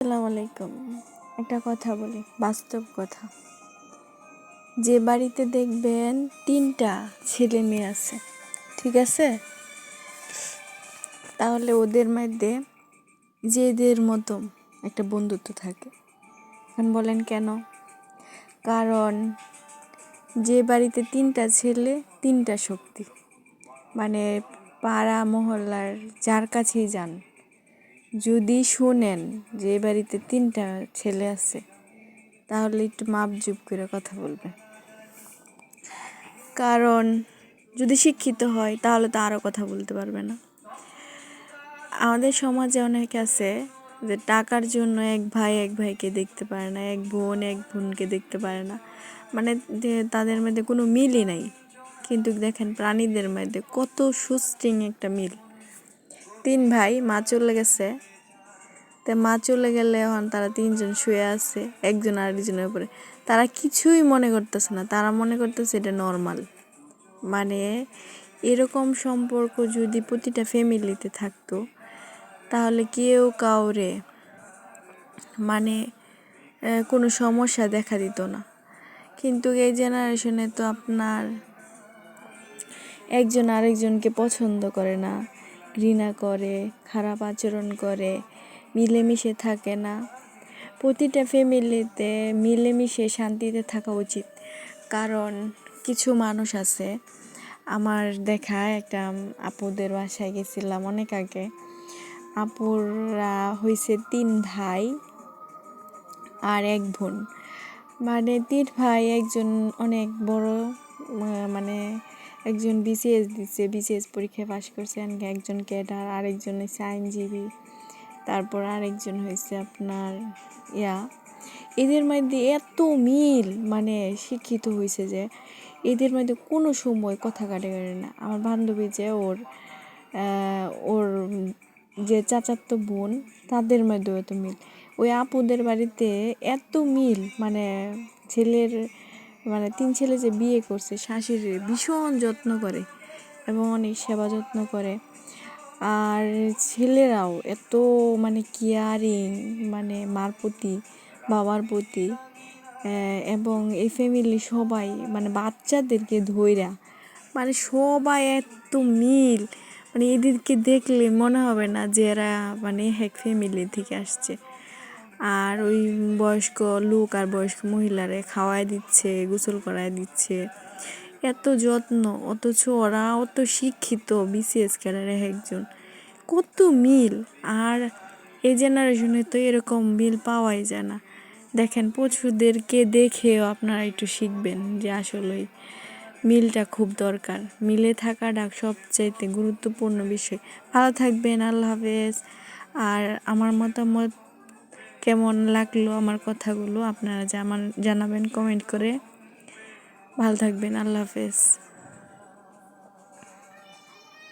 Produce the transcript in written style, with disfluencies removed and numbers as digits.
আসসালামু আলাইকুম। একটা কথা বলি, বাস্তব কথা। যে বাড়িতে দেখবেন 3টা ছেলে মেয়ে আছে, ঠিক আছে, তাহলে ওদের মধ্যে যেদের মতো একটা বন্ধুত্ব থাকে। এখন বলেন কেন? কারণ যে বাড়িতে 3টা ছেলে 3টা শক্তি, মানে পাড়া মহল্লার যার কাছেই যান, যদি শুনেন যে বাড়িতে 3টা ছেলে আছে, তাহলে একটু মাপজুপ করে কথা বলবে। কারণ যদি শিক্ষিত হয় তাহলে তো আরও কথা বলতে পারবে না। আমাদের সমাজে অনেক আছে যে টাকার জন্য এক ভাই এক ভাইকে দেখতে পারে না, এক বোন এক বোনকে দেখতে পারে না, মানে তাদের মধ্যে কোনো মিলই নাই। কিন্তু দেখেন প্রাণীদের মধ্যে কত সুস্টিং একটা মিল। 3 ভাই, মা চলে গেছে, তো মা চলে গেলে এখন তারা 3জন শুয়ে আছে একজন আরেকজনের উপরে। তারা কিছুই মনে করতেছে না, তারা মনে করতেছে এটা নর্মাল। মানে এরকম সম্পর্ক যদি প্রতিটা ফ্যামিলিতে থাকতো, তাহলে কেউ কাউরে মানে কোনো সমস্যা দেখা দিত না। কিন্তু এই জেনারেশনে তো আপনার একজন আরেকজনকে পছন্দ করে না, ঘৃণা করে, খারাপ আচরণ করে, মিলেমিশে থাকে না। প্রতিটা ফ্যামিলিতে মিলেমিশে শান্তিতে থাকা উচিত। কারণ কিছু মানুষ আছে, আমার দেখা একটা আপুদের বাসায় গেছিলাম অনেক আগে। আপুরা হয়েছে 3 ভাই আর 1 বোন। মানে 3 ভাই, একজন অনেক বড়, মানে একজন বিসিএস দিচ্ছে, বিসিএস পরীক্ষায় পাশ করছে, একজন ক্যাডার, আরেকজন হয়েছে আইনজীবী, তারপর আরেকজন হয়েছে আপনার এদের মধ্যে এত মিল, মানে শিক্ষিত হয়েছে যে এদের মধ্যে কোনো সময় কথা কাটাকাটি না। আমার বান্ধবী যে ওর যে চাচাতো বোন, তাদের মধ্যেও এত মিল। ওই আপুদের বাড়িতে এত মিল, মানে ছেলের, মানে 3 ছেলে যে বিয়ে করছে, শাশুড়ির ভীষণ যত্ন করে এবং অনেক সেবা যত্ন করে। আর ছেলেরাও এত মানে কেয়ারিং, মানে মার প্রতি, বাবার প্রতি, এবং এই ফ্যামিলি সবাই মানে বাচ্চাদেরকে ধইরা, মানে সবাই এত মিল, মানে এদেরকে দেখলে মনে হবে না যে এরা মানে এক ফ্যামিলি থেকে আসছে। আর ওই বয়স্ক লোক আর বয়স্ক মহিলারে খাওয়াই দিচ্ছে, গোসল করাই দিচ্ছে, এত যত্ন। অথচ ওরা অত শিক্ষিত, বিসিএস ক্যাডারে একজন, কত মিল। আর এই জেনারেশনে তো এরকম মিল পাওয়াই যায় না। দেখেন পশুদেরকে দেখেও আপনারা একটু শিখবেন যে আসলেই মিলটা খুব দরকার। মিলে থাকাটা সবচাইতে গুরুত্বপূর্ণ বিষয়। ভালো থাকবেন, আল্লাহ হাফেজ। আর আমার মতামত কেমন লাগলো আমার কথাগুলো আপনারা জানাবেন কমেন্ট করে। ভালো থাকবেন, আল্লাহ হাফেজ।